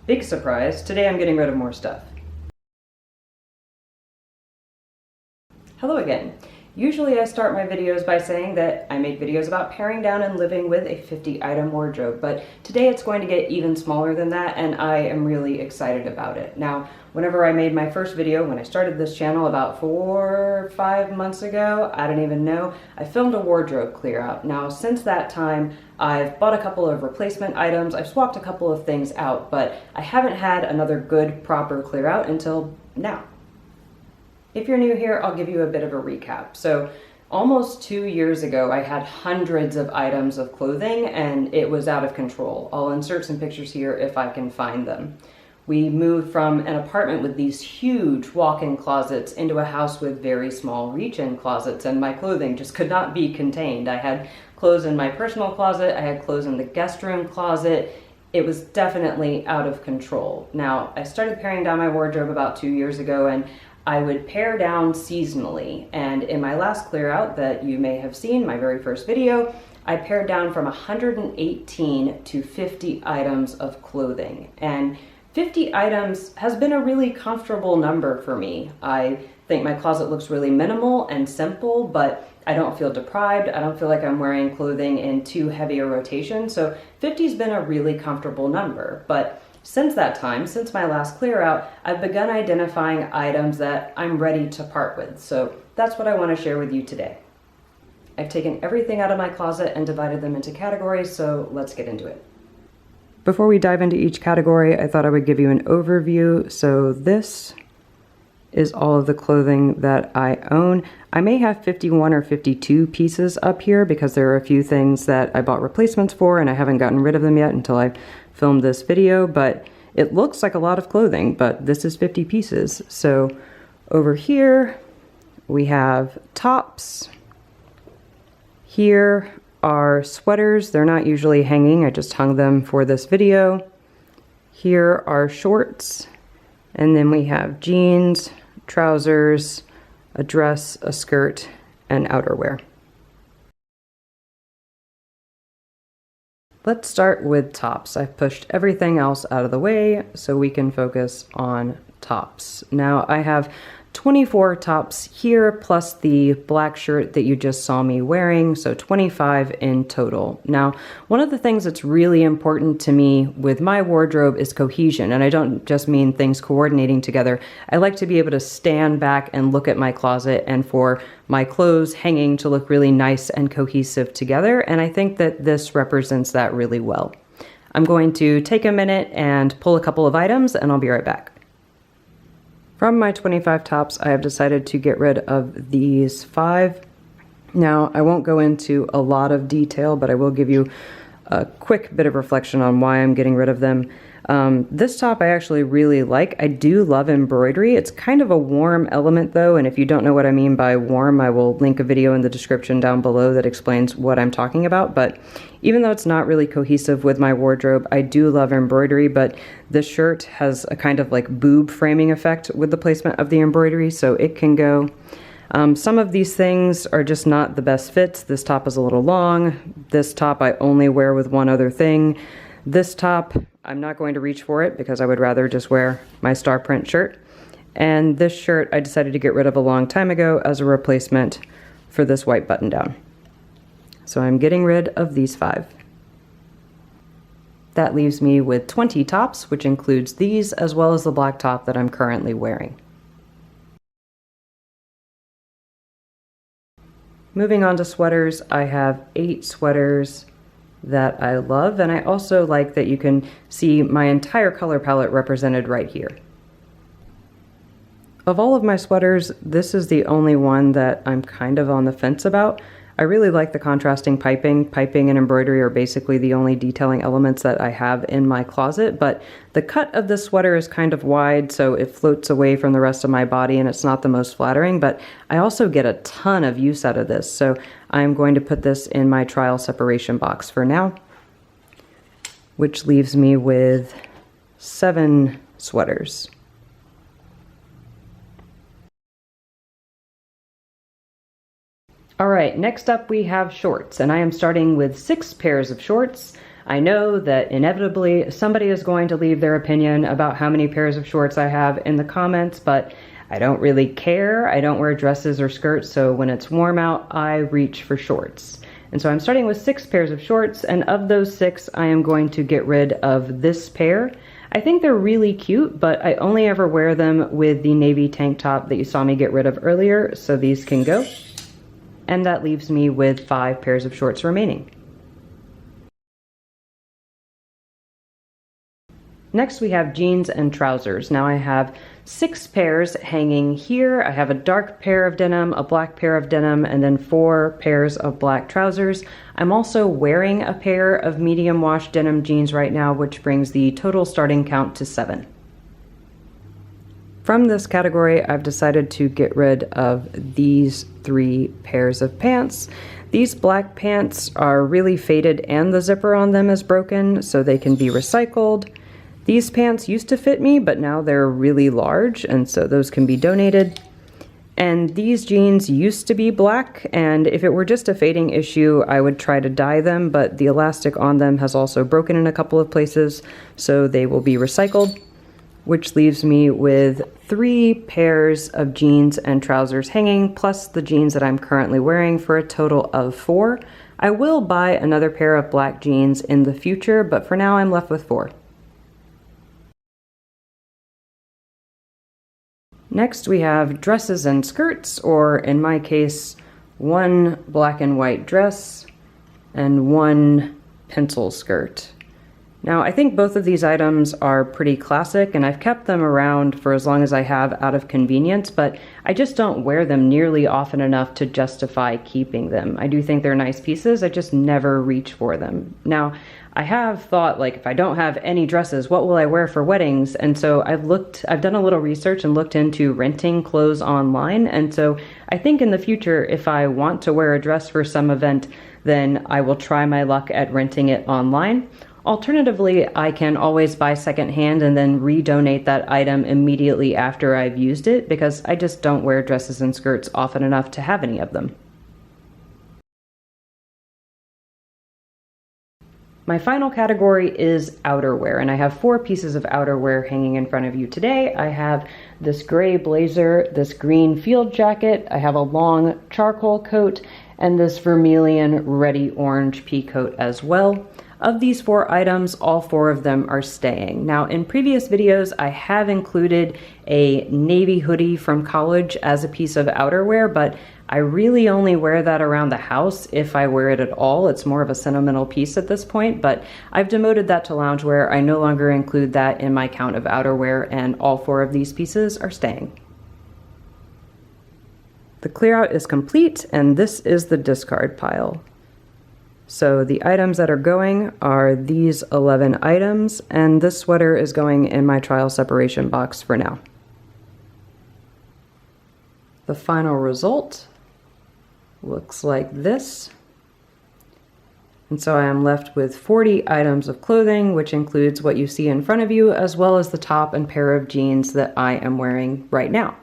Big surprise, today I'm getting rid of more stuff. Hello again. Usually I start my videos by saying that I make videos about paring down and living with a 50-item wardrobe, but today it's going to get even smaller than that, and I am really excited about it. Now, whenever I made my first video, when I started this channel about 4 or 5 months ago, I don't even know, I filmed a wardrobe clear out. Now, since that time, I've bought a couple of replacement items, I've swapped a couple of things out, but I haven't had another good, proper clear out until now. If you're new here, I'll give you a bit of a recap. So almost 2 years ago, I had hundreds of items of clothing and it was out of control. I'll insert some pictures here if I can find them. We moved from an apartment with these huge walk-in closets into a house with very small reach-in closets, and my clothing just could not be contained. I had clothes in my personal closet, I had clothes in the guest room closet. It was definitely out of control. Now, I started paring down my wardrobe about 2 years ago, and I would pare down seasonally, and in my last clear out that you may have seen, my very first video, I pared down from 118 to 50 items of clothing. And 50 items has been a really comfortable number for me. I think my closet looks really minimal and simple, but I don't feel deprived. I don't feel like I'm wearing clothing in too heavy a rotation. So 50's been a really comfortable number. But since that time, since my last clear out, I've begun identifying items that I'm ready to part with. So that's what I want to share with you today. I've taken everything out of my closet and divided them into categories, so let's get into it. Before we dive into each category, I thought I would give you an overview. So this is all of the clothing that I own. I may have 51 or 52 pieces up here because there are a few things that I bought replacements for and I haven't gotten rid of them yet until I filmed this video, but it looks like a lot of clothing, but this is 50 pieces. So over here we have tops. Here are sweaters. They're not usually hanging, I just hung them for this video. Here are shorts, and then we have jeans, trousers, a dress, a skirt, and outerwear. Let's start with tops. I've pushed everything else out of the way so we can focus on tops. Now I have 24 tops here plus the black shirt that you just saw me wearing, so 25 in total. Now, one of the things that's really important to me with my wardrobe is cohesion, and I don't just mean things coordinating together. I like to be able to stand back and look at my closet and for my clothes hanging to look really nice and cohesive together, and I think that this represents that really well. I'm going to take a minute and pull a couple of items, and I'll be right back. From my 25 tops, I have decided to get rid of these 5. Now, I won't go into a lot of detail, but I will give you a quick bit of reflection on why I'm getting rid of them. This top I actually really like. I do love embroidery. It's kind of a warm element though, and if you don't know what I mean by warm, I will link a video in the description down below that explains what I'm talking about. But even though it's not really cohesive with my wardrobe, I do love embroidery, but this shirt has a kind of like boob framing effect with the placement of the embroidery, so it can go. Some of these things are just not the best fits. This top is a little long. This top I only wear with one other thing. This top, I'm not going to reach for it because I would rather just wear my star print shirt. And this shirt I decided to get rid of a long time ago as a replacement for this white button down. So I'm getting rid of these 5. That leaves me with 20 tops, which includes these as well as the black top that I'm currently wearing. Moving on to sweaters, I have 8 sweaters that I love, and I also like that you can see my entire color palette represented right here. Of all of my sweaters, this is the only one that I'm kind of on the fence about. I really like the contrasting piping. Piping and embroidery are basically the only detailing elements that I have in my closet, but the cut of this sweater is kind of wide, so it floats away from the rest of my body and it's not the most flattering, but I also get a ton of use out of this, so I'm going to put this in my trial separation box for now, which leaves me with 7 sweaters. All right, next up we have shorts, and I am starting with 6 pairs of shorts. I know that inevitably somebody is going to leave their opinion about how many pairs of shorts I have in the comments, but I don't really care. I don't wear dresses or skirts, so when it's warm out, I reach for shorts. And so I'm starting with 6 pairs of shorts, and of those 6, I am going to get rid of this pair. I think they're really cute, but I only ever wear them with the navy tank top that you saw me get rid of earlier, so these can go. And that leaves me with 5 pairs of shorts remaining. Next we have jeans and trousers. Now I have 6 pairs hanging here. I have a dark pair of denim, a black pair of denim, and then 4 pairs of black trousers. I'm also wearing a pair of medium wash denim jeans right now, which brings the total starting count to 7. From this category, I've decided to get rid of these 3 pairs of pants. These black pants are really faded and the zipper on them is broken, so they can be recycled. These pants used to fit me, but now they're really large, and so those can be donated. And these jeans used to be black, and if it were just a fading issue, I would try to dye them, but the elastic on them has also broken in a couple of places, so they will be recycled, which leaves me with 3 pairs of jeans and trousers hanging, plus the jeans that I'm currently wearing, for a total of 4. I will buy another pair of black jeans in the future, but for now I'm left with 4. Next we have dresses and skirts, or in my case, 1 black and white dress and 1 pencil skirt. Now I think both of these items are pretty classic, and I've kept them around for as long as I have out of convenience, but I just don't wear them nearly often enough to justify keeping them. I do think they're nice pieces, I just never reach for them. Now, I have thought, like, if I don't have any dresses, what will I wear for weddings? And so I've done a little research and looked into renting clothes online, and so I think in the future, if I want to wear a dress for some event, then I will try my luck at renting it online. Alternatively, I can always buy secondhand and then redonate that item immediately after I've used it, because I just don't wear dresses and skirts often enough to have any of them. My final category is outerwear, and I have 4 pieces of outerwear hanging in front of you today. I have this gray blazer, this green field jacket, I have a long charcoal coat, and this vermilion reddy orange pea coat as well. Of these 4 items, all 4 of them are staying. Now, in previous videos, I have included a navy hoodie from college as a piece of outerwear, but I really only wear that around the house if I wear it at all. It's more of a sentimental piece at this point, but I've demoted that to loungewear. I no longer include that in my count of outerwear, and all 4 of these pieces are staying. The clear out is complete, and this is the discard pile. So the items that are going are these 11 items, and this sweater is going in my trial separation box for now. The final result looks like this. And so I am left with 40 items of clothing, which includes what you see in front of you, as well as the top and pair of jeans that I am wearing right now.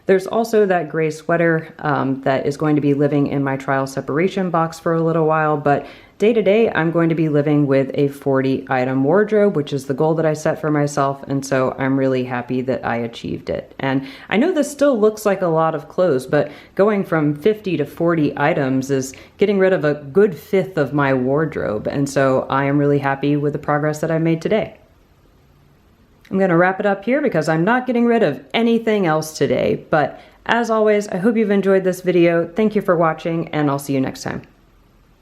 There's also that gray sweater that is going to be living in my trial separation box for a little while, but day to day, I'm going to be living with a 40 item wardrobe, which is the goal that I set for myself, and so I'm really happy that I achieved it. And I know this still looks like a lot of clothes, but going from 50 to 40 items is getting rid of a good 1/5 of my wardrobe, and so I am really happy with the progress that I've made today. I'm going to wrap it up here because I'm not getting rid of anything else today, but as always, I hope you've enjoyed this video. Thank you for watching, and I'll see you next time.